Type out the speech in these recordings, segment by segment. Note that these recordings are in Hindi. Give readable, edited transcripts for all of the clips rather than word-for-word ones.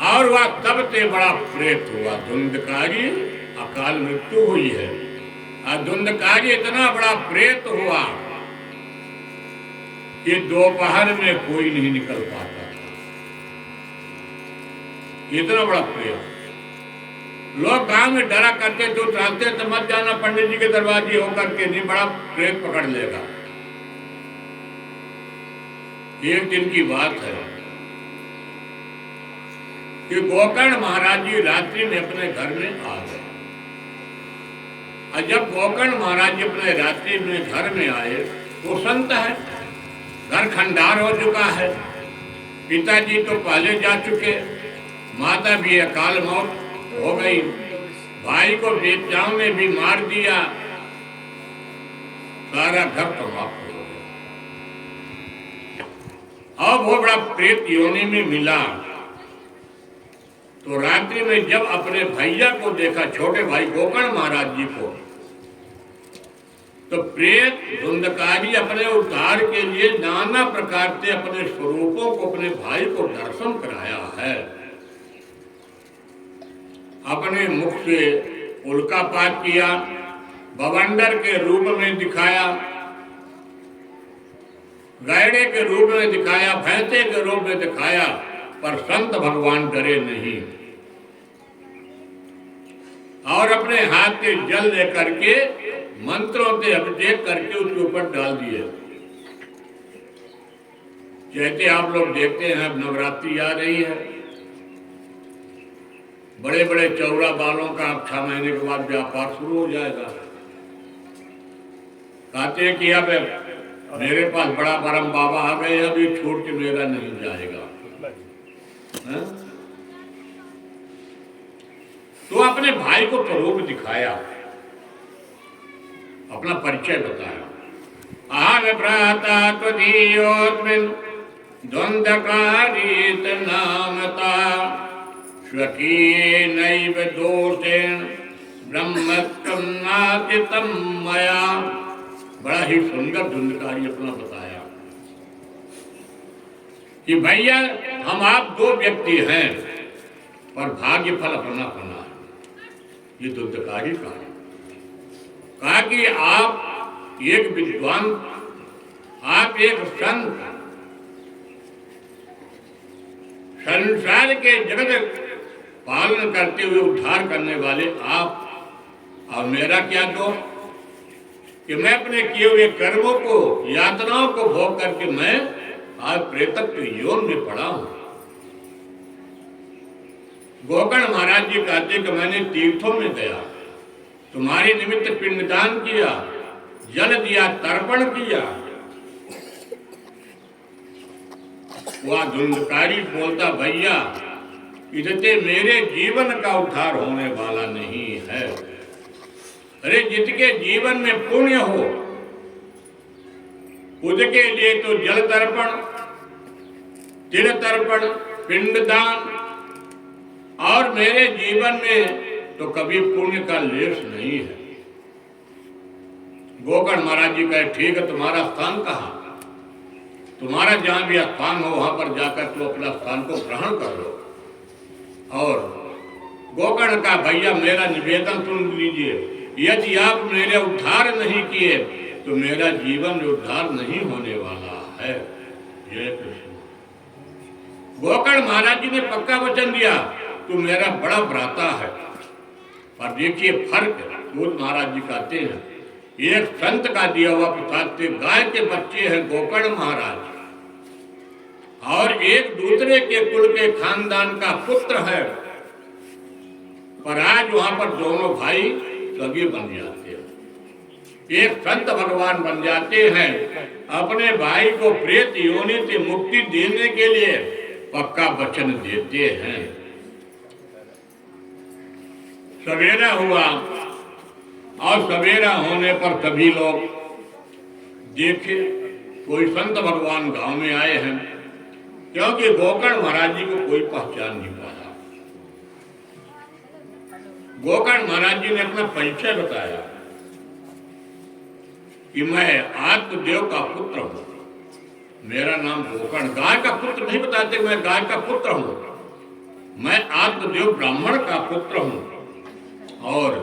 और वह सबसे बड़ा प्रेत हुआ। धुंधकारी अकाल मृत्यु हुई है। और धुंधकारी इतना बड़ा प्रेत हुआ कि दोपहर में कोई नहीं निकल पाता। इतना बड़ा प्रेत। लोग गांव में डरा करते तो चाहते तो मत जाना पंडित जी के दरवाजे होकर के, नहीं बड़ा प्रेत पकड़ लेगा। एक दिन की बात है कि गोकर्ण महाराज जी रात्रि में अपने घर में आ गए। और जब गोकर्ण महाराज जी अपने रात्रि में घर में आए वो संत है, घर खंडार हो चुका है, पिताजी तो पहले जा चुके, माता भी अकाल मौत हो गई, भाई को बेचाओं ने भी मार दिया, सारा घर तबाह हो गया। अब वो बड़ा प्रेत योनि में मिला। तो रात्रि में जब अपने भैया को देखा, छोटे भाई गोकर्ण महाराज जी को, तो प्रेत धुंधकारी अपने उद्धार के लिए नाना प्रकार से अपने स्वरूपों को अपने भाई को दर्शन कराया है। अपने मुख से उल्कापात किया, बवंडर के रूप में दिखाया, गैड़े के रूप में दिखाया, भैंसे के रूप में दिखाया, पर संत भगवान डरे नहीं। और अपने हाथ से जल लेकर के मंत्रों से अभिषेक करके उसके ऊपर डाल दिए। जैसे आप लोग देखते हैं अब नवरात्रि आ रही है, बड़े बड़े चौरा बालों का 6 महीने के बाद व्यापार शुरू हो जाएगा। कहते हैं कि अब मेरे पास बड़ा बरम बाबा आ गए, अभी छूट के मेरा नहीं जाएगा। है? तो अपने भाई को स्वरूप दिखाया, अपना परिचय बताया। आह भ्राता त्वदीयोऽस्मिन् द्वन्द्वकारीत नामता स्वकीयेनैव दोषेण ब्रह्मत्वं नातितं मया। बड़ा ही सुंदर धुंधकारी अपना बताया कि भैया हम आप 2 व्यक्ति हैं, पर भाग्य फल अपना अपना है। ये धुंधकारी कहा कि आप एक विद्वान, आप एक संत, संसार के जगत पालन करते हुए उद्धार करने वाले आप, और मेरा क्या दोष कि मैं अपने किए हुए कर्मों को, यातनाओं को भोग करके मैं आज प्रेतक योन में पड़ा हूं। गोकर्ण महाराज जी कहते कि मैंने तीर्थों में गया, तुम्हारे निमित्त पिंडदान किया, जल दिया, तर्पण किया। वह धुंधकारी बोलता भैया इससे मेरे जीवन का उद्धार होने वाला नहीं है। अरे जिसके जीवन में पुण्य हो उसके लिए तो जल तर्पण, तिल तर्पण, पिंडदान, और मेरे जीवन में तो कभी पुण्य का लेश नहीं है। गोकर्ण महाराज जी कहे ठीक है, तुम्हारा स्थान कहाँ, तुम्हारा जहां भी स्थान हो वहां पर जाकर तो अपना स्थान को ग्रहण कर लो। और गोकर्ण का भैया मेरा निवेदन सुन लीजिए, यदि आप मेरे उद्धार नहीं किए तो मेरा जीवन उद्धार नहीं होने वाला है। जय कृष्ण। गोकर्ण महाराज जी ने पक्का वचन दिया, तू मेरा बड़ा भ्राता है। पर देखिए फर्क, बोध महाराज जी कहते हैं एक संत का दिया हुआ प्रसाद से गाय के बच्चे हैं गोकर्ण महाराज, और एक दूसरे के कुल के खानदान का पुत्र है, पर आज वहां पर दोनों भाई सगे बन जाते हैं, एक संत भगवान बन जाते हैं। अपने भाई को प्रेत योनि से मुक्ति देने के लिए पक्का वचन देते हैं। सवेरा हुआ और सवेरा होने पर सभी लोग देखे कोई संत भगवान गांव में आए हैं, क्योंकि गोकर्ण महाराज जी को कोई पहचान नहीं पाया। गोकर्ण महाराज जी ने अपना परिचय बताया कि मैं आत्मदेव का पुत्र हूं, मेरा नाम गोकर्ण। गाय का पुत्र नहीं बताते, मैं गाय का पुत्र हूं। मैं आत्मदेव ब्राह्मण का पुत्र हूं और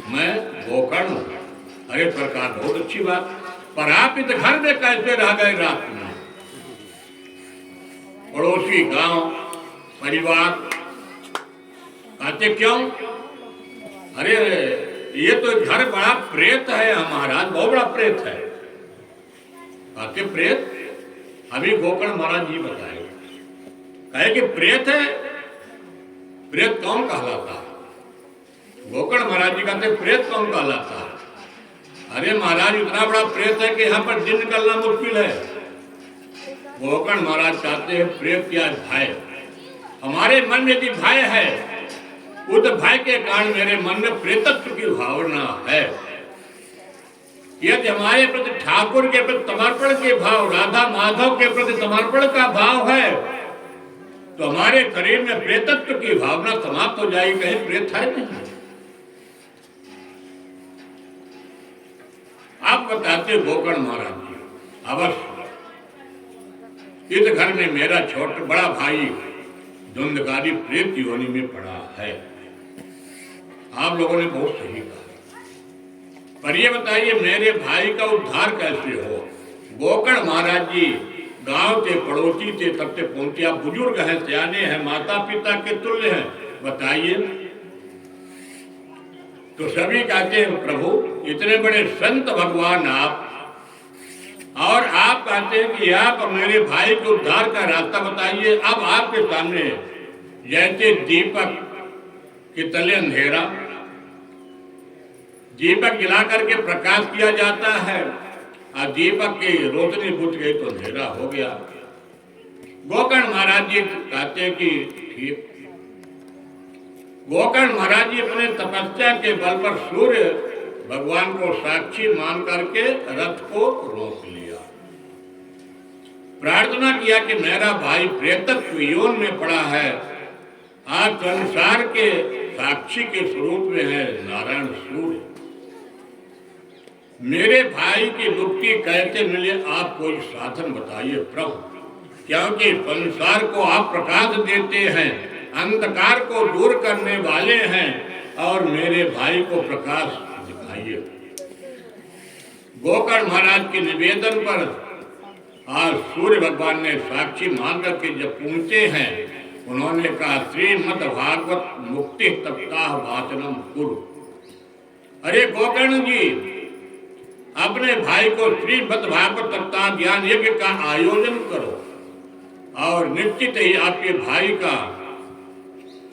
मैं गोकर्ण हूं। अरे प्रकार बहुत अच्छी बात, पर आप इस घर में कैसे रह गए रात में? पड़ोसी, गांव, परिवार कहते क्यों? अरे ये तो घर बड़ा प्रेत है महाराज, बहुत बड़ा प्रेत है। कहते प्रेत? अभी गोकर्ण महाराज जी बताए, कहे कि प्रेत है। प्रेत कौन कहलाता है? गोकर्ण महाराज जी कहते प्रेत कौन कहलाता है? अरे महाराज इतना बड़ा प्रेत है कि यहाँ पर दिन निकलना मुश्किल है। गोकर्ण महाराज कहते हैं प्रेत क्या भय, हमारे मन में यदि भय है, उस भय के कारण मेरे मन में प्रेतत्व की भावना है। यदि हमारे प्रति ठाकुर के प्रति समर्पण के भाव, राधा माधव के प्रति समर्पण का भाव है, तो हमारे शरीर में प्रेतत्व की भावना समाप्त हो जाएगी। कहीं प्रेत है नहीं। आप बताते गोकर्ण महाराज जी, अवश्य इस घर में मेरा छोटा बड़ा भाई धुंधकारी प्रेत योनि में पड़ा है। आप लोगों ने बहुत सही कहा, पर ये बताइए मेरे भाई का उद्धार कैसे हो? गोकर्ण महाराज जी गांव के पड़ोसी थे, तब से पहुंचे। आप बुजुर्ग हैं, सियाने हैं, माता पिता के तुल्य हैं, बताइए। तो सभी कहते हैं प्रभु इतने बड़े संत भगवान आप, और आप कहते हैं कि आप मेरे भाई के उद्धार का रास्ता बताइए। अब आपके सामने जैसे दीपक के तले अंधेरा, दीपक जला करके प्रकाश किया जाता है, और दीपक की रोशनी बुझ गई तो अंधेरा हो गया। गोकर्ण महाराज जी कहते हैं कि ठीक। गोकर्ण महाराज जी अपने तपस्या के बल पर सूर्य भगवान को साक्षी मान करके रथ को रोक लिया। प्रार्थना किया कि मेरा भाई प्रेतत्व योन में पड़ा है, आज संसार के साक्षी के स्वरूप में है नारायण सूर्य। मेरे भाई की मुक्ति कैसे मिले, आप कोई साधन बताइए प्रभु, क्योंकि संसार को आप प्रकाश देते हैं, अंधकार को दूर करने वाले हैं, और मेरे भाई को प्रकाश दिखाइए। गोकर्ण महाराज के निवेदन पर आज सूर्य भगवान ने साक्षी मान करके जब पहुंचे हैं, उन्होंने कहा श्रीमद् भागवत मुक्ति सप्ताह वाचनम कुरु। अरे गोकर्ण जी, अपने भाई को श्रीमद् भागवत सप्ताह ज्ञान यज्ञ का आयोजन करो, और निश्चित ही आपके भाई का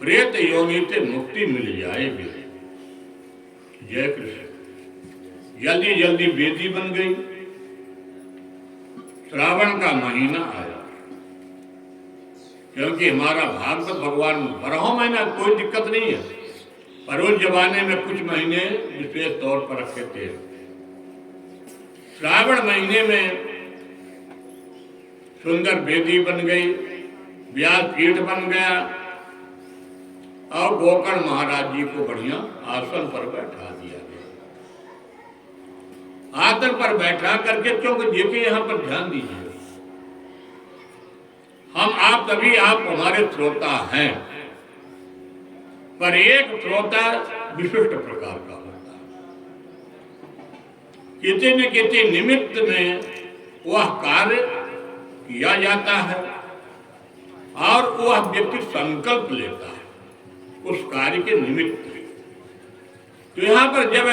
प्रेत योनि से मुक्ति मिल जाएगी। जय कृष्ण। जल्दी जल्दी वेदी बन गई। श्रावण का महीना आया, क्योंकि हमारा भागवत भगवान 12 महीना कोई दिक्कत नहीं है, पर उस जमाने में कुछ महीने विशेष तौर पर रखे थे। श्रावण महीने में सुंदर वेदी बन गई, व्यासपीठ बन गया, और गोकर्ण महाराज जी को बढ़िया आसन पर बैठा दिया गया। आसन पर बैठा करके, क्योंकि देखिए यहाँ पर ध्यान दीजिए, हम आप सभी आप हमारे श्रोता हैं, पर एक श्रोता विशिष्ट प्रकार का होता है। किसी न किसी निमित्त में वह कार्य किया जाता है, और वह व्यक्ति संकल्प लेता है उस कार्य के निमित्त। तो यहाँ पर जब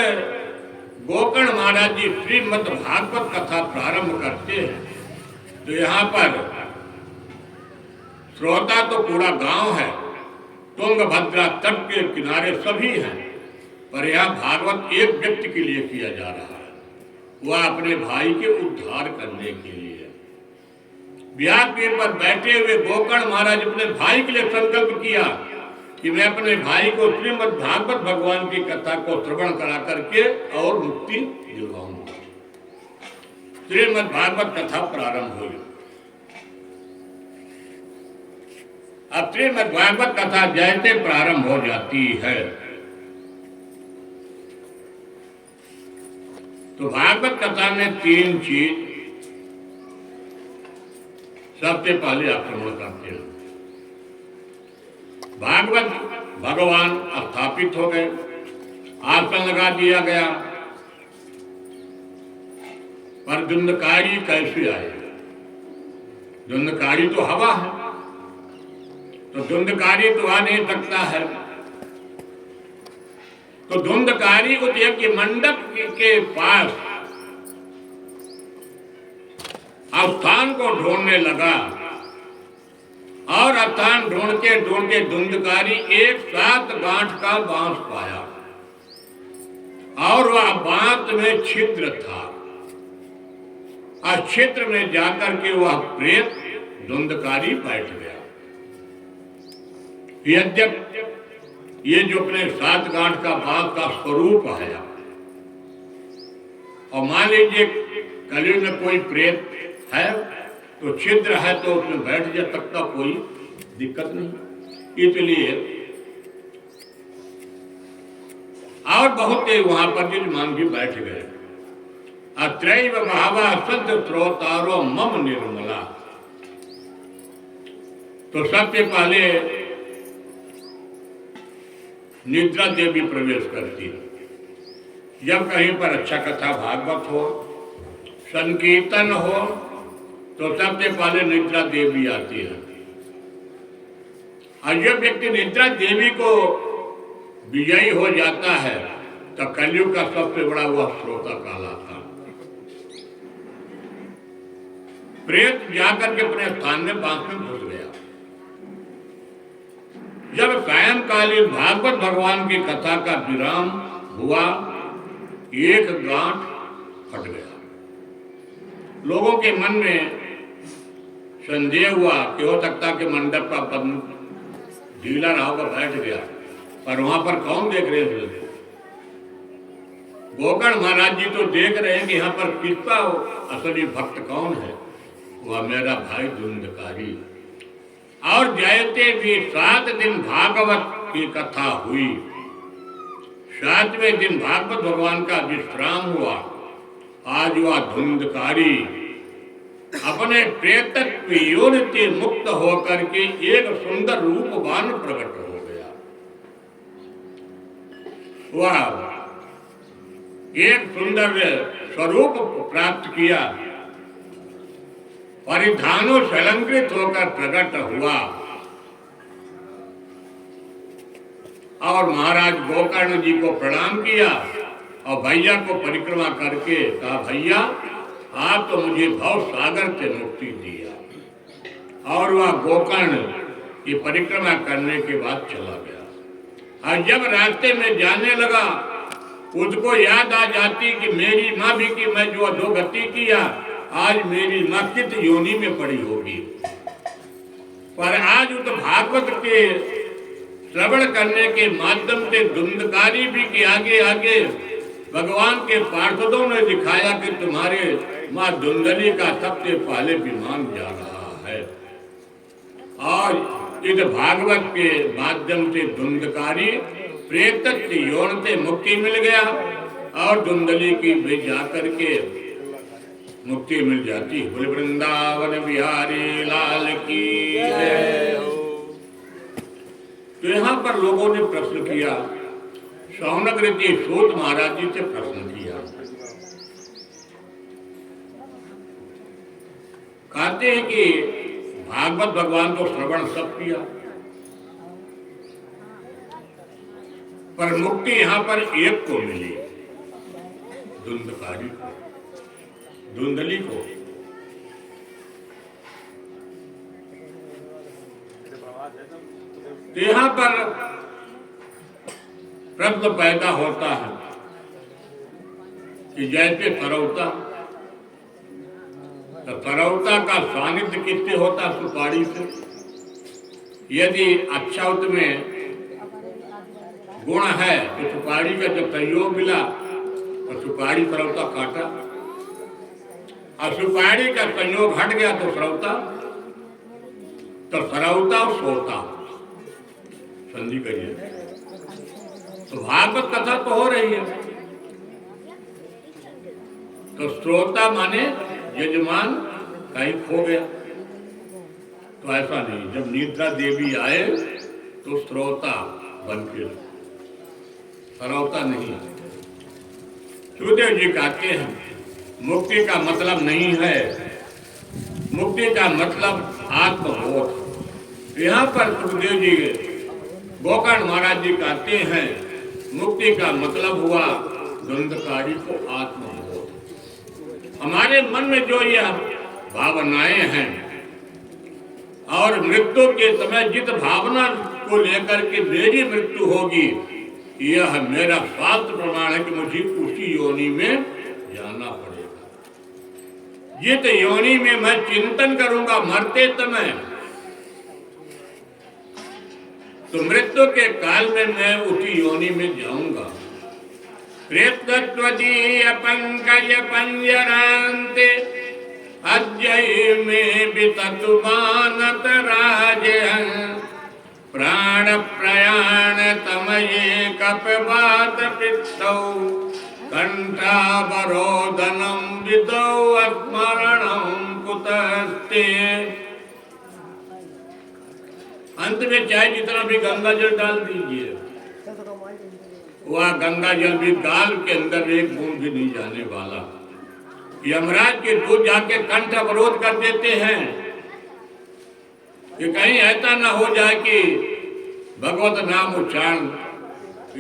गोकर्ण महाराज जी श्रीमद् भागवत कथा प्रारंभ करते हैं, तो यहाँ पर श्रोता तो पूरा गांव है, तुंगभद्रा तट के किनारे सभी हैं, पर यहाँ भागवत एक व्यक्ति के लिए किया जा रहा है, वह अपने भाई के उद्धार करने के लिए। व्यासपीठ पर बैठे हुए गोकर्ण महाराज अपने भाई के लिए संकल्प किया कि मैं अपने भाई को श्रीमद् भागवत भगवान की कथा को श्रवण करा करके और मुक्ति दिलवाऊंगा। श्रीमद् भागवत कथा प्रारंभ हुई। अब श्रीमद् भागवत कथा जैसे प्रारंभ हो जाती है, तो भागवत कथा में 3 चीज सबसे पहले आक्रमण करते हैं। भागवत भगवान स्थापित हो गए, आसन लगा दिया गया। पर धुंधकारी कैसे आए? धुंधकारी तो हवा है, तो धुंधकारी तो आ नहीं सकता है। तो धुंधकारी उस यज्ञ मंडप के पास स्थान को ढूंढने लगा और स्थान ढूंढते ढूंढते धुंधकारी एक 7 गांठ का बांस पाया और वह बांस में छिद्र था। छिद्र में जाकर के वह प्रेत धुंधकारी बैठ गया। यद्यप ये जो अपने 7 गांठ का बांस का स्वरूप आया, और मान लीजिए कलयुग में कोई प्रेत है तो छिद्र है तो उसमें बैठ जा सकता, कोई दिक्कत नहीं। इसलिए और बहुत वहां पर यजमान भी बैठ गए। अत्रैव भावा सद्य स्रोतारो मम निर्मला। तो सबसे पहले निद्रा देवी प्रवेश करती है। जब कहीं पर अच्छा कथा भागवत हो, संकीर्तन हो, तो सबसे पहले निद्रा देवी आती है। और जब व्यक्ति निद्रा देवी को विजयी हो जाता है तो कलयुग का सबसे बड़ा वह श्रोता कहलाता है। प्रेत जाकर के अपने स्थान में बांस में घुस गया। जब सायंकालीन भागवत भगवान की कथा का विराम हुआ, एक गांठ फट गया। लोगों के मन में संदेह हुआ कि हो सकता कि मंडप का पद्म ढीला रहा होगा, बैठ गया। पर वहां पर कौन देख रहे थे? गोकर्ण महाराज जी तो देख रहे हैं कि यहाँ पर किसका असली भक्त कौन है? वह मेरा भाई धुंधकारी। और जयते भी 7 दिन भागवत की कथा हुई। 7वें दिन भागवत भगवान का विश्राम हुआ। आज वह धुंधकारी अपने प्रेतत्व योनि से मुक्त होकर के एक सुंदर रूपवान प्रकट हो गया। वह एक सुंदर स्वरूप प्राप्त किया, परिधानों से अलंकृत होकर प्रकट हुआ और महाराज गोकर्ण जी को प्रणाम किया और भैया को परिक्रमा करके कहा, भैया आप तो मुझे भव सागर से मुक्ति दिया। और वह गोकर्ण की परिक्रमा करने के बाद चला गया। और जब रास्ते में जाने लगा, उसको याद आ जाती कि मेरी माँ भी कि मैं जो अधोगति किया, आज मेरी माँ कित योनि में पड़ी होगी। पर आज उस भागवत के श्रवण करने के माध्यम से धुंधकारी भी के आगे आगे भगवान के पार्षदों ने दिखाया कि तुम्हारे माँ धुंधली का सबसे पहले विमान जा रहा है। और इस भागवत के माध्यम से धुंधकारी प्रेतत्व यौन से मुक्ति मिल गया और धुंधली की भी जाकर के मुक्ति मिल जाती। बोले वृंदावन बिहारी लाल की जय। तो यहाँ पर लोगों ने प्रश्न किया, शौनक ऋषि सूत महाराज जी से प्रश्न किया। कहते हैं कि भागवत भगवान को श्रवण सब किया, पर मुक्ति यहाँ पर एक को मिली, धुंधकारी को, धुंधली को। तो यहाँ पर प्रश्न पैदा होता है कि जैसे सरौता, तो सरौता का सानिध्य किससे होता? सुपारी से। यदि अच्छा उसमें गुण है तो सुपारी का जब सहयोग मिला तो सुपारी सरौता काटा, और सुपारी का संयोग हट गया तो सरौता और सोता संधि करिए। तो भागवत कथा तो हो रही है, तो श्रोता माने यजमान कहीं खो गया। तो ऐसा नहीं, जब निद्रा देवी आए तो श्रोता बन के सरौता नहीं। सुखदेव जी कहते हैं मुक्ति का मतलब नहीं है, मुक्ति का मतलब आत्मबोध। यहाँ पर सुखदेव जी गोकर्ण महाराज जी कहते हैं मुक्ति का मतलब हुआ द्वंद्वकारी को आत्मबोध। हमारे मन में जो यह भावनाएं हैं और मृत्यु के समय जिस भावना को लेकर के मेरी मृत्यु होगी, यह मेरा शास्त्र प्रमाण है कि मुझे उसी योनि में जाना पड़ेगा। जिस योनि में मैं चिंतन करूंगा मरते समय, तो मृत्यु के काल में मैं उसी योनि में जाऊंगा। प्रेतत्वदीय पंकज पंजरांते अजय में बिततुमानत राजहं प्राण प्रयाण तमये कपवात पित्तौ कंठावरोदनम विदौ स्मरणं कुतस्ते। अंत में चाहे जितना भी गंगा जल डाल दीजिए, वह गंगा जल भी गाल के अंदर एक बूंद भी नहीं जाने वाला। यमराज के दूत जाके कंठ अवरोध कर देते हैं कि कहीं ऐसा न हो जाए कि भगवत नाम उच्चारण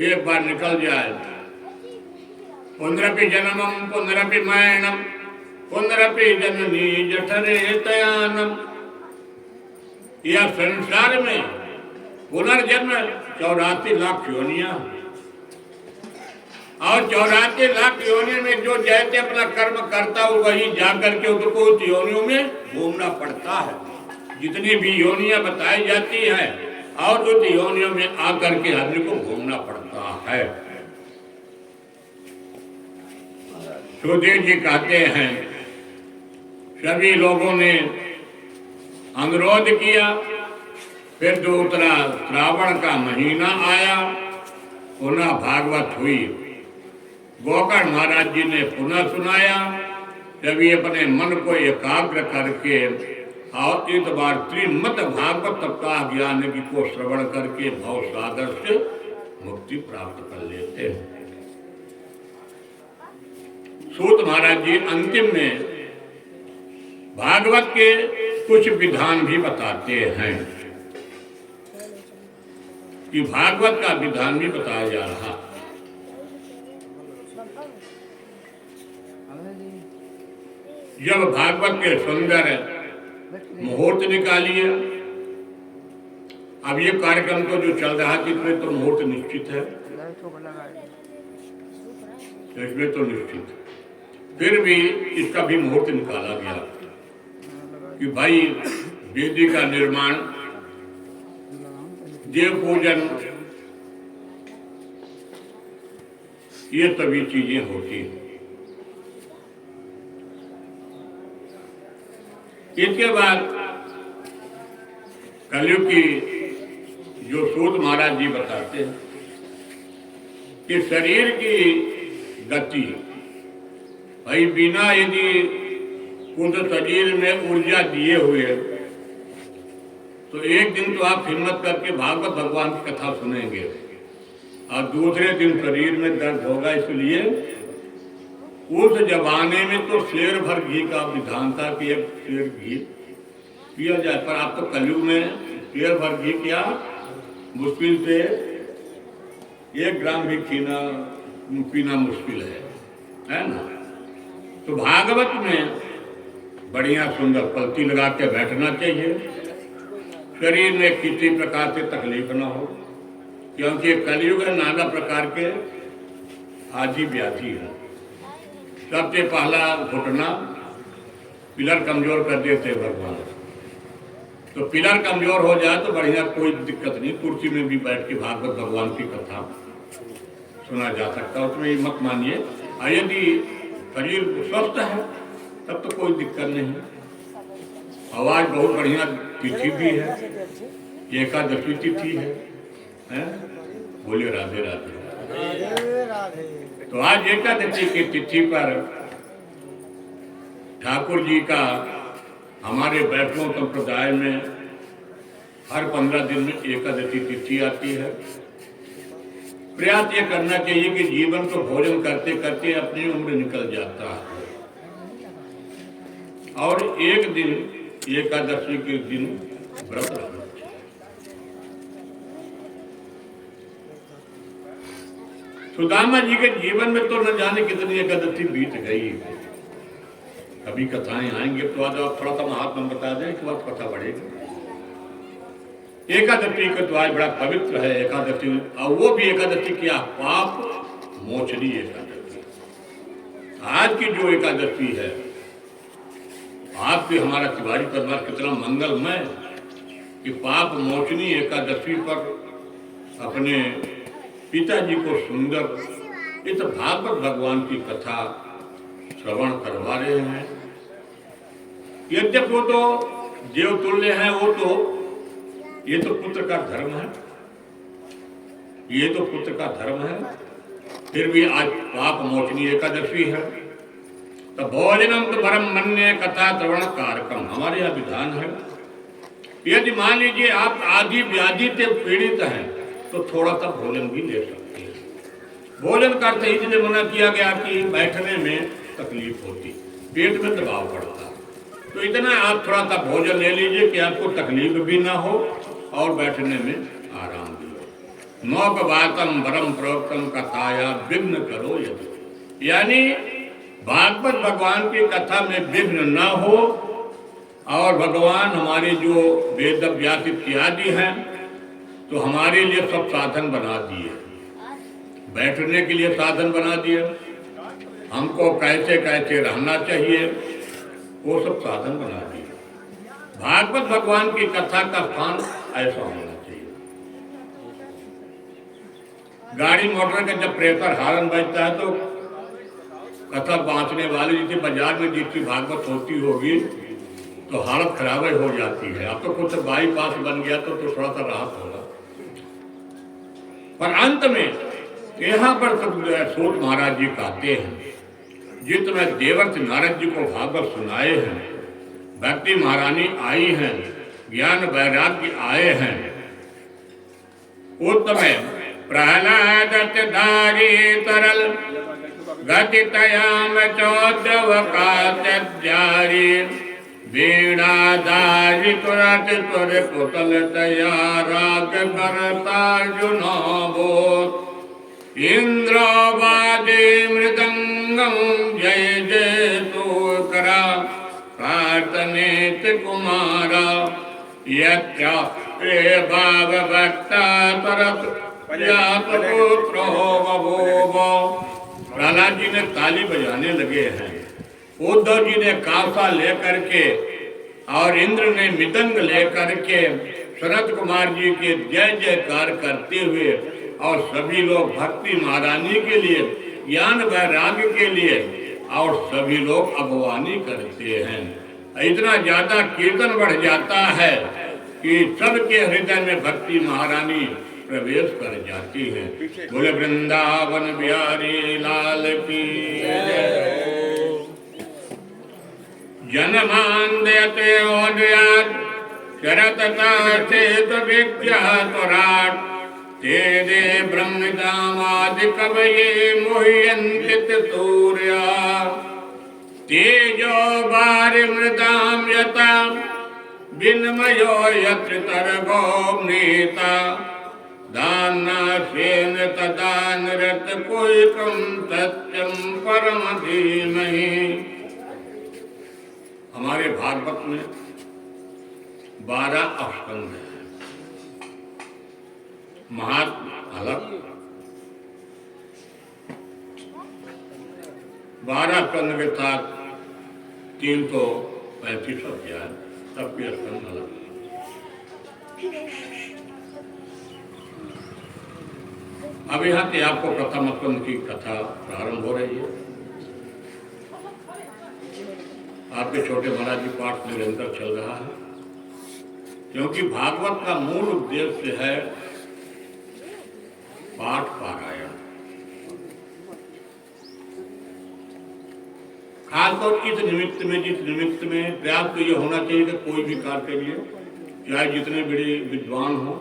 एक बार निकल जाए। पुनरपि जन्मम पुनरपि मरणम पुनरपि जननी जठरे तयानम। यह संसार में पुनर्जन्म 84 लाख योनियां, और 84 लाख योनियों में जो जैसे अपना कर्म करता हो वही जाकर के उसको उस योनियों में घूमना पड़ता है। जितनी भी योनियां बताई जाती है और उस योनियों में आकर के आदमी को घूमना पड़ता है। सुखदेव जी कहते हैं सभी लोगों ने अनुरोध किया, फिर दूसरा श्रावण का महीना आया, पुनः भागवत हुई। गोकर्ण महाराज जी ने पुनः सुनाया। सभी अपने मन को एकाग्र करके और इस बार श्रीमद् भागवत सप्ताह ज्ञान की को श्रवण करके भव सागर से मुक्ति प्राप्त कर लेते हैं। सूत महाराज जी अंतिम में भागवत के कुछ विधान भी बताते हैं कि भागवत का विधान भी बताया जा रहा। जब भागवत के सुंदर मुहूर्त निकालिए, अब ये कार्यक्रम तो जो चल रहा है इसमें तो मुहूर्त निश्चित है, इसमें तो निश्चित, फिर भी इसका भी मुहूर्त निकाला गया कि भाई वेदी का निर्माण, देव पूजन, ये सभी चीजें होती हैं। इसके बाद कलयुग की जो सूत महाराज जी बताते हैं कि शरीर की गति, भाई बिना यदि उस शरीर में ऊर्जा दिए हुए तो एक दिन तो आप हिम्मत करके भागवत भगवान की कथा सुनेंगे और दूसरे दिन शरीर में दर्द होगा। इसलिए उस जमाने में तो शेर भर घी का विधान था कि एक शेर घी पिया जाए, पर आप तो कलयुग में शेर भर घी क्या मुश्किल से 1 ग्राम भी पीना मुश्किल है ना। तो भागवत में बढ़िया सुंदर पलती लगा के बैठना चाहिए, शरीर में किसी प्रकार से तकलीफ ना हो, क्योंकि कलयुग है, नाना प्रकार के आदि व्याधि है। सबसे पहला घुटना, पिलर कमजोर कर देते भगवान, तो पिलर कमजोर हो जाए तो बढ़िया कोई दिक्कत नहीं, कुर्सी में भी बैठ के भागवत भगवान की कथा सुना जा सकता है, उसमें मत मानिए। यदि शरीर स्वस्थ है तब तो कोई दिक्कत नहीं। आवाज बहुत बढ़िया तिथि भी है, एकादशी तिथि है? बोलिए राधे राधे। तो आज एकादशी की तिथि पर ठाकुर जी का हमारे वैष्णव संप्रदाय में हर 15 दिन में एकादशी तिथि आती है। प्रयास ये करना चाहिए कि जीवन को भोजन करते करते अपनी उम्र निकल जाता है, और एक दिन एकादशी के दिन व्रत रखना चाहिए। सुदामा जी के जीवन में तो न जाने कितनी एकादशी बीत गई। कभी कथाएं आएंगे तो आज आप थोड़ा सा महात्मा बता दें, इसके बाद कथा बढ़ेगी। एकादशी का तो आज बड़ा पवित्र है एकादशी, और वो भी एकादशी क्या, पाप मोचनी एकादशी। आज की जो एकादशी है, आपके हमारा तिवारी परिवार कितना मंगलमय कि पाप मोचनी एकादशी पर अपने पिताजी को सुंदर इस भागवत भगवान की कथा श्रवण करवा रहे हैं। यद्यप वो तो देवतुल्य है, वो तो ये तो पुत्र का धर्म है, ये तो पुत्र का धर्म है, फिर भी आज पाप मोचनी एकादशी है। तो भोजनम तो परम मन्य कथा श्रवण कारकम, हमारे यहाँ विधान है। यदि मान लीजिए आप आदि व्याधि से पीड़ित हैं तो थोड़ा सा भोजन भी ले सकते हैं। भोजन करते इसलिए मना किया गया कि बैठने में तकलीफ होती, पेट में दबाव पड़ता, तो इतना आप थोड़ा सा भोजन ले लीजिए कि आपको तकलीफ भी ना हो और बैठने में आराम भी हो। नौक बातम परम प्रोक्तम कथाया विघ्न करो यदि, यानी भागवत भगवान की कथा में विघ्न न हो, और भगवान हमारे जो वेद व्यास इत्यादि हैं तो हमारे लिए सब साधन बना दिए, बैठने के लिए साधन बना दिए, हमको कैसे कैसे रहना चाहिए वो सब साधन बना दिए। भागवत भगवान की कथा का स्थान ऐसा होना चाहिए। गाड़ी मोटर का जब प्रेशर हारन बजता है तो कथा बांचने वाले जैसे बाजार में जिसकी भागवत होती होगी तो हालत खराब हो जाती है। अब तो कुछ बाईपास बन गया तो थोड़ा सा राहत होगा, पर अंत में यहाँ पर सूत महाराज जी कहते हैं, जितना देवर्ष नारद जी को भागवत सुनाए हैं, भक्ति महारानी आई हैं, ज्ञान वैराग्य आए हैं, उत्तम प्रहलाद धारी तरल गति तयाम चौदव का जारी वीणाधारी तुरत तुर पुतल तया राग करता जुनाबोध इंद्रवादी मृदंगम जय जय तो करा प्रार्थनेत कुमारा यत्रा भाव भक्ता तरत पुत्रो बभूवो। प्रहलाद जी ने ताली बजाने लगे हैं, उद्धव जी ने कांसा लेकर के और इंद्र ने मृदंग लेकर के सनत कुमार जी के जय जयकार करते हुए, और सभी लोग भक्ति महारानी के लिए, ज्ञान वैराग्य के लिए, और सभी लोग अगवानी करते हैं। इतना ज्यादा कीर्तन बढ़ जाता है कि सबके हृदय में भक्ति महारानी प्रवेश कर जाती है। बोले वृंदावन बिहारी लाल की जनमान देते ओदयात शरतता चेत विज्ञातराट तेरे ब्रह्मदामादि कवये मोह्यन्तित सूर्या तेजो बारि मृदाम यता विन्मयो यत्र तरगो नीता दानासेन तदा निरत कोई कम सत्यम परम धीमहि। हमारे भागवत में 12 स्कंद हैं, महात्मा अलग 12 स्कंद के साथ 335 अध्याय, सबके स्कंद अलग। अब यहाँ से आपको प्रथम स्कंद की कथा प्रारंभ हो रही है। आपके छोटे महाराज जी पाठ निरंतर चल रहा है, क्योंकि भागवत का मूल उद्देश्य है पाठ पारायण। खासतौर इस निमित्त में, जिस निमित्त में प्रयास तो ये होना चाहिए कि कोई भी कार्य के लिए चाहे जितने बड़े विद्वान हो,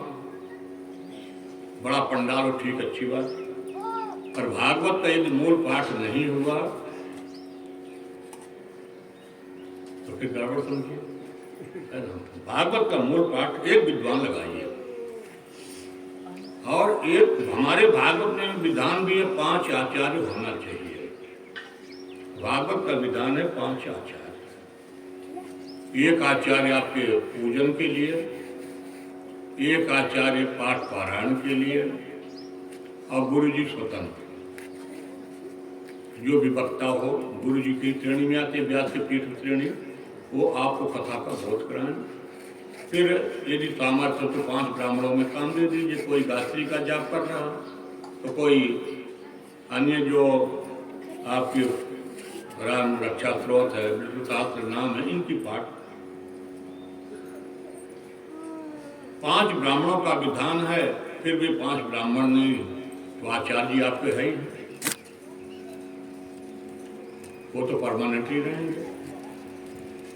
बड़ा पंडाल हो, ठीक अच्छी बात, पर भागवत का यदि मूल पाठ नहीं हुआ तो फिर गड़बड़ समझिए। भागवत का मूल पाठ एक विद्वान लगाइए, और एक हमारे भागवत में विधान भी है, 5 आचार्य होना चाहिए। भागवत का विधान है 5 आचार्य। एक आचार्य आपके पूजन के लिए, एक आचार्य पाठ पारायण के लिए, और गुरु जी स्वतंत्र। जो भी वक्ता हो गुरु जी की श्रेणी में आते, व्यास के पीठ श्रेणी, वो आपको कथा का बोध कराएं। फिर यदि सामर्थ्य तो 5 ब्राह्मणों में काम दे दीजिए, कोई गायत्री का जाप कर रहा तो कोई अन्य जो आपकी राम रक्षा स्रोत है, विष्णु शास्त्र नाम है, इनकी पाठ। 5 ब्राह्मणों का विधान है, फिर भी 5 ब्राह्मण नहीं तो आचार्य जी आपके है ही, वो तो परमानेंटली रहेंगे,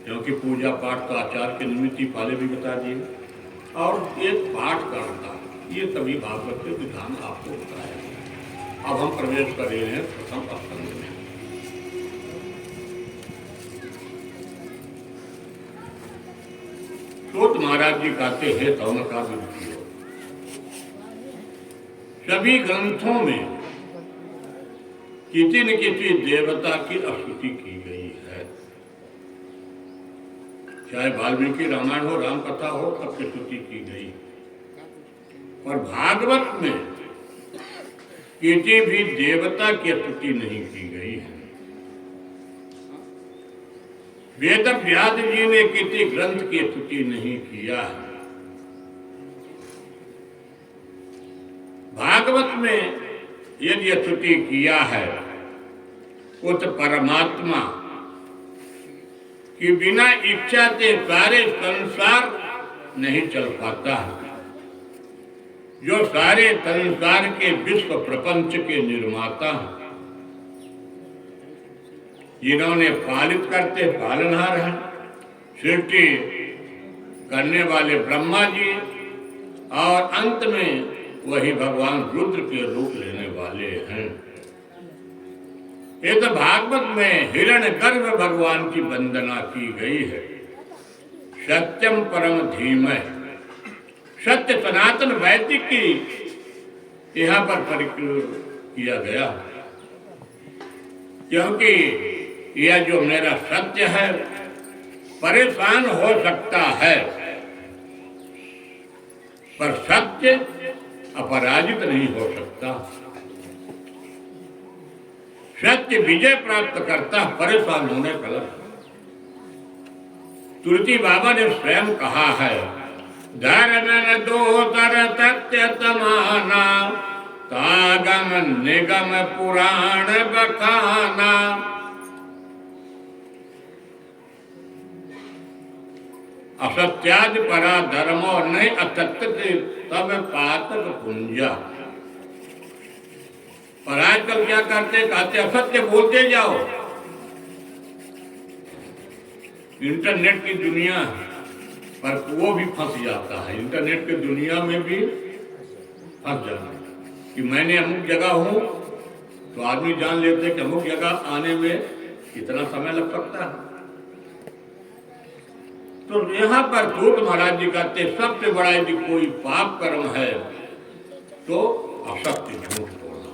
क्योंकि पूजा पाठ का आचार के निमित्त ही पहले भी बता दिए। और एक पाठ करता, ये सभी भागवत के विधान आपको बताया। अब हम प्रवेश कर रहे हैं प्रथम स्कंद में। सूत महाराज जी कहते हैं तौनका विधि, सभी ग्रंथों में किसी न किसी देवता की स्तुति की गई है। चाहे वाल्मीकि रामायण हो, राम कथा हो, सबकी स्तुति की गई। और भागवत में किसी भी देवता की स्तुति नहीं की गई है। वेद व्यास जी ने किसी ग्रंथ की स्तुति नहीं किया है। भागवत में यदि स्तुति किया है उस परमात्मा कि बिना इच्छा से सारे संसार नहीं चल पाता है, जो सारे संसार के विश्व प्रपंच के निर्माता हैं, जिन्होंने पालित करते पालनहार हैं, सृष्टि करने वाले ब्रह्मा जी, और अंत में वही भगवान रुद्र के रूप लेने वाले हैं। ये तो भागवत में हिरण्यगर्भ भगवान की वंदना की गई है। सत्यम परम धीमहि, सत्य सनातन वैदिक की यहाँ पर परिकल्पना किया गया, क्योंकि यह जो मेरा सत्य है परेशान हो सकता है, पर सत्य अपराजित नहीं हो सकता। सत्य विजय प्राप्त करता, परेशान होने का लक्ष्य। तुलसी बाबा ने स्वयं कहा है, धर्म दोतर सत्य समाना, तागम निगम पुराण बखाना। असत्यादि परा धर्मो नहीं असत्य तब पातक पुंजा। और आजकल क्या करते, कहते असत्य बोलते जाओ। इंटरनेट की दुनिया पर वो भी फंस जाता है। इंटरनेट की दुनिया में भी फंस जाता है कि मैंने अमुक जगह हूं, तो आदमी जान लेते हैं कि अमुक जगह आने में कितना समय लग सकता है। तो यहाँ पर सूत महाराज जी कहते सबसे बड़ा यदि कोई पाप कर्म है तो असत्य झूठ बोलना,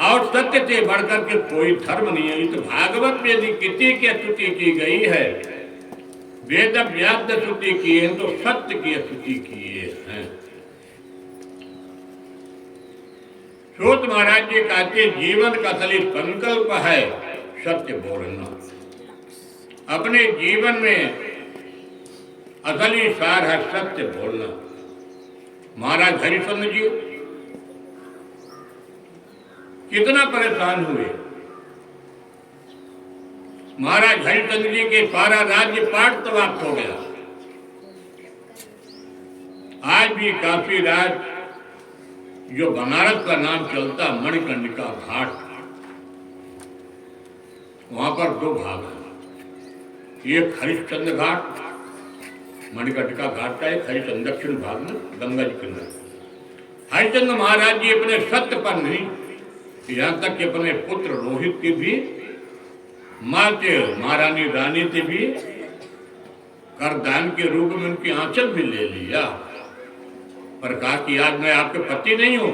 और सत्य से बढ़कर के कोई धर्म नहीं है। तो भागवत में यदि किसी की स्तुति की गई है, वेद व्यास स्तुति की है, तो सत्य की स्तुति किए हैं। सूत महाराज जी कहते जीवन का असली संकल्प है सत्य बोलना। अपने जीवन में असली सार है सत्य बोलना। महाराज हरिश्चंद्र जी कितना परेशान हुए। महाराज हरिश्चंद्र जी के सारा राज्य पाठ समाप्त हो गया। आज भी काफी राज जो बनारस का नाम चलता, मणिकर्णिका घाट, वहां पर 2 भाग हैं, एक हरिश्चंद्र घाट मणिकर्णिका घाट का एक हरिचंद दक्षिण भाग में गंगा जी किनारे। हरिचंद महाराज जी अपने सत्य पर नहीं, यहाँ तक कि अपने पुत्र रोहित की भी माते महारानी रानी से भी करदान के रूप में उनकी आंचल भी ले लिया, पर कहा कि आज मैं आपके पति नहीं हूं।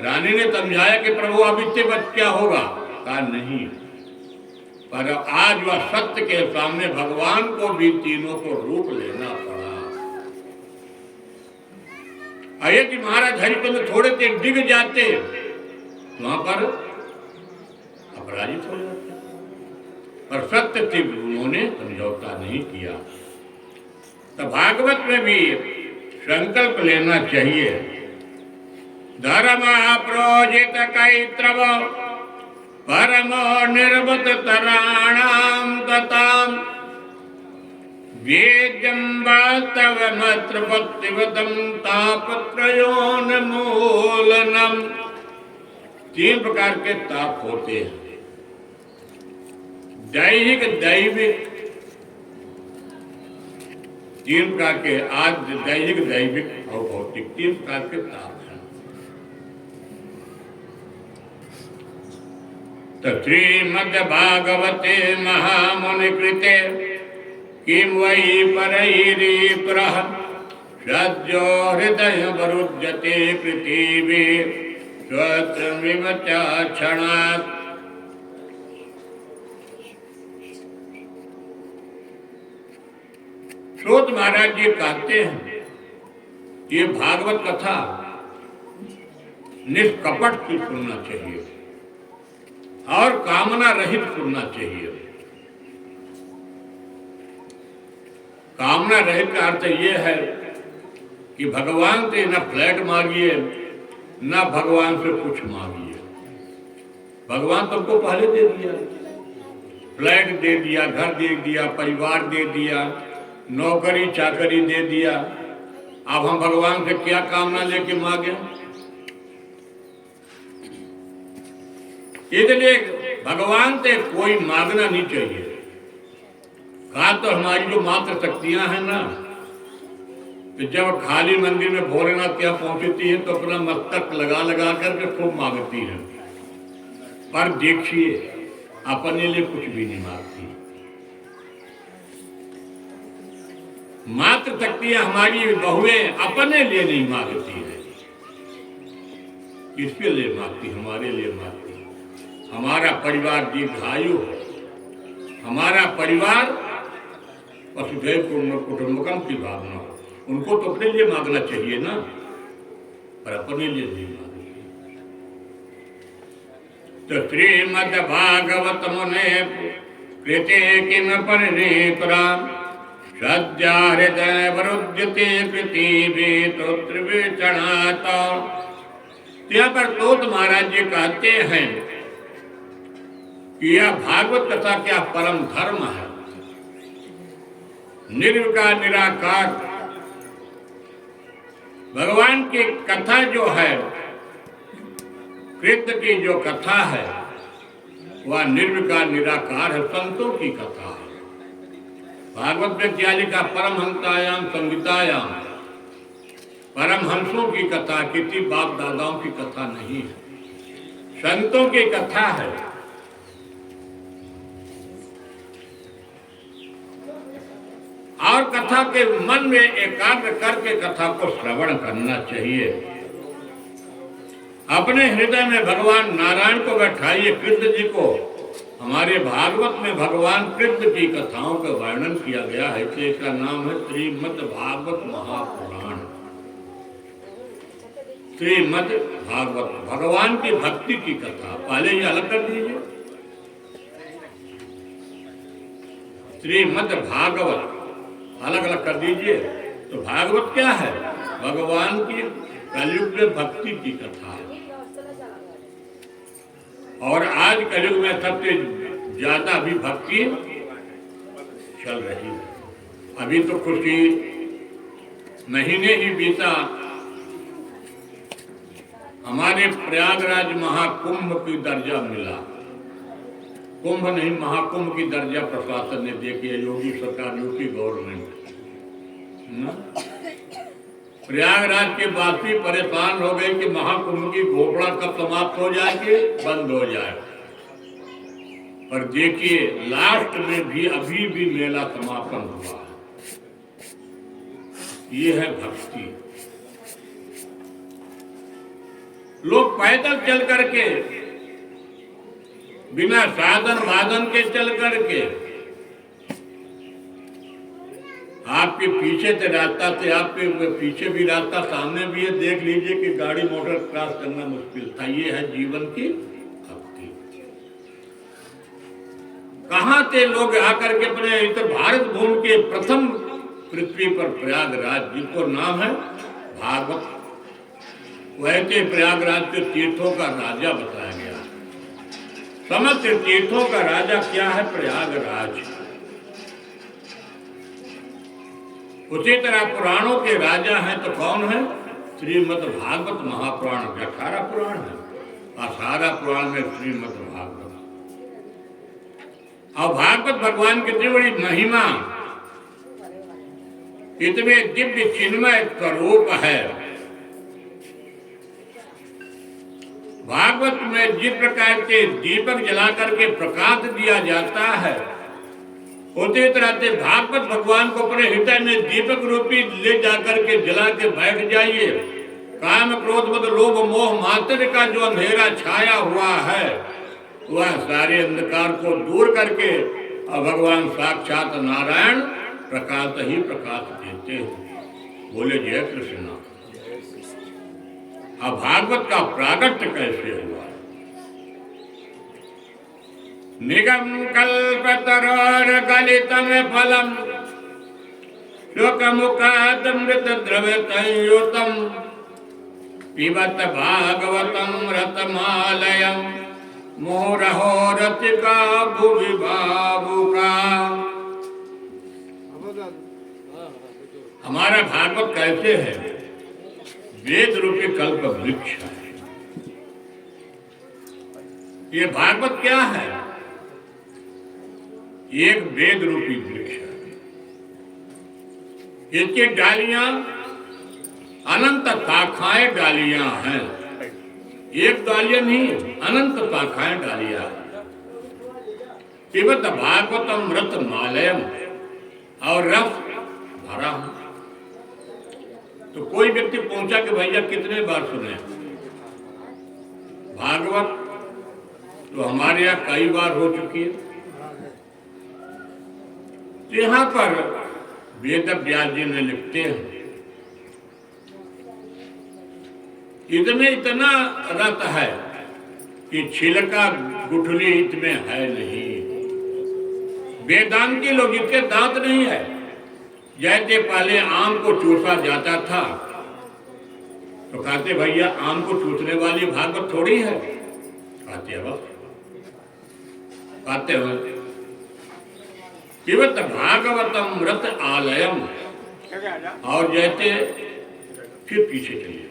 रानी ने समझाया कि प्रभु अब इससे बच क्या होगा, कहा नहीं, पर आज वह सत्य के सामने भगवान को भी तीनों को रूप लेना पड़ा। यदि महाराज हरिचंद्र थोड़े से डिग जाते वहां पर अपराजित हो जाते, पर सत्य से उन्होंने समझौता नहीं किया। तो भागवत में भी संकल्प लेना चाहिए। धर्म प्रोजित कैत्रव परमो निर्वत तराणाम तताम वेद्यम वास्तवमत्र पत्तिवतम तापत्रयोन्मूलनम। 3 प्रकार के ताप होते हैं, दैहिक, दैविक, 3 प्रकार के, आज दैहिक, दैविक और भौतिक 3 प्रकार के ताप हैं। तो श्रीमद्भागवते महामुनि कृते किम वै परैरीप्रः सद्यो हृदय वरुध्यते पृथिवी स्वत्रमिव च क्षणात्। श्रोत महाराज जी कहते हैं ये भागवत कथा निष्कपट की सुनना चाहिए और कामना रहित सुनना चाहिए। कामना रहित का अर्थ ये है कि भगवान से न फ्लैट मांगिए न भगवान से कुछ मांगिए। भगवान तुमको पहले दे दिया, फ्लैट दे दिया, घर दे दिया, परिवार दे दिया, नौकरी चाकरी दे दिया। अब हम भगवान से क्या कामना लेके मांगे? इसलिए भगवान से कोई मांगना नहीं चाहिए। कहा तो हमारी जो मात्र शक्तियां हैं ना, तो जब खाली मंदिर में भोलेनाथ यहाँ पहुंचती है तो अपना मस्तक लगा लगा करके खूब मांगती है, पर देखिए अपने लिए कुछ भी नहीं मांगती। मात्र शक्तियां हमारी बहुएं अपने लिए नहीं मांगती है, किसके लिए मांगती? हमारे लिए मांगती। हमारा परिवार दीर्घायु हो, हमारा परिवार वसुधैव कुटुंबकम की भावना हो, उनको तो अपने लिए मांगना चाहिए ना, पर अपने लिए नहीं मांगती। तो श्रीमद्भागवत मुने कृते किम परिणीतरा सद्या हृदय वरुध्यते पृथिवी त्रिविचणात्। यहाँ पर तोत महाराज जी कहते हैं कि यह भागवत कथा क्या परम धर्म है। निर्विकार निराकार भगवान की कथा जो है, कृष्ण की जो कथा है वह निर्विकार निराकार है, संतों की कथा है। भागवत में क्या लिखा? परमहंसायाम संहितायाम, परमहंसों की कथा, किसी बाप दादाओं की कथा नहीं है, संतों की कथा है। और कथा के मन में एकाग्र करके कथा को श्रवण करना चाहिए। अपने हृदय में भगवान नारायण को बैठाइए, कृष्ण जी को। हमारे भागवत में भगवान कृष्ण की कथाओं का वर्णन किया गया है, इसका नाम है श्रीमद् भागवत महापुराण। श्रीमद् भागवत, भगवान की भक्ति की कथा। पहले ये अलग कर दीजिए, श्रीमद् भागवत अलग अलग कर दीजिए। तो भागवत क्या है? भगवान की कलयुग में भक्ति की कथा है। और आज कलयुग में सबसे ज्यादा भी भक्ति चल रही है। अभी तो कुछ ही महीने ही बीता, हमारे प्रयागराज महाकुंभ की दर्जा मिला। कुंभ नहीं, महाकुंभ की दर्जा प्रशासन ने दे दिया, योगी सरकार, योगी गवर्नमेंट। न? प्रयागराज के वासी परेशान हो गए कि महाकुंभ की घोषणा कब समाप्त हो जाएगी, बंद हो जाए। पर देखिए लास्ट में भी अभी भी मेला समापन हुआ है। ये है भक्ति। लोग पैदल चल करके, बिना साधन वादन के चल करके, आपके पीछे से रास्ता थे, आपके पीछे भी रास्ता, सामने भी है, देख लीजिए कि गाड़ी मोटर क्रॉस करना मुश्किल था। ये है जीवन की भक्ति। कहां थे लोग आकर के अपने इस भारत भूमि के प्रथम पृथ्वी पर प्रयागराज, जिनको नाम है भागवत, वैसे प्रयागराज के तीर्थों का राजा बताया गया। समस्त तीर्थों का राजा क्या है? प्रयागराज। उसी तरह पुराणों के राजा हैं तो कौन है? श्रीमद् भागवत महापुराण। 18 पुराण है और सारा पुराण में श्रीमद् भागवत। और भागवत भगवान की इतनी बड़ी महिमा, इतने दिव्य चिन्मय स्वरूप है। भागवत में जिस प्रकार के दीपक जलाकर के प्रकाश दिया जाता है, उसी तरह से भागवत भगवान को अपने हृदय में दीपक रूपी ले जाकर के जला के बैठ जाइए। काम क्रोध मद लोभ मोह मात्र का जो अंधेरा छाया हुआ है, वह सारे अंधकार को दूर करके और भगवान साक्षात नारायण प्रकाश ही प्रकाश देते हैं। बोले जय कृष्ण। अब भागवत का प्रागट्य कैसे हुआ? निगम कल्पतरोर गलितम फलम शोक मुखादमृत द्रव्य संयुतम पिबत भागवतम रतमालयम मोरहो रतिका भुवि बाबुका। हमारा भागवत कैसे है? वेद रूपी कल्प वृक्ष है। ये भागवत क्या है? एक वेद रूपी वृक्ष है। इसकी डालियां अनंत शाखाएं डालियां हैं। एक डालियां नहीं, अनंत शाखाएं डालियां। पिबत भागवतम रत मालयम, और रस भरा। तो कोई व्यक्ति पूछा कि भैया कितने बार सुने भागवत? तो हमारे यहाँ कई बार हो चुकी है। यहाँ पर वेद व्यास जी ने लिखते हैं, इसमें इतना रस है कि छिलका गुठली इसमें है नहीं। वेदांती लोग, इसके दांत नहीं है। जैसे पहले आम को चूसा जाता था तो कहते भैया आम को चूसने वाली भागवत थोड़ी है। कहते हैं बस, कहते हैं पिबत भागवतम रत आलयम। और जैसे फिर पीछे चलिए,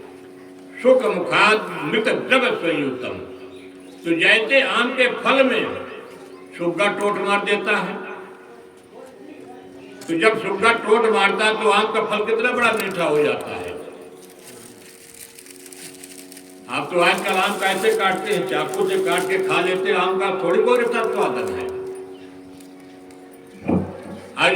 सुख मुखाद मृत द्रव्य संयुक्तम। तो जैसे आम के फल में सुग्गा टोट मार देता है, तो जब सुग्गा टोट मारता है तो आम का फल कितना बड़ा मीठा हो जाता है। आप तो आजकल आम कैसे काटते हैं? चाकू से काट के खा लेते हैं। आम का थोड़ी बहुत स्वाद है।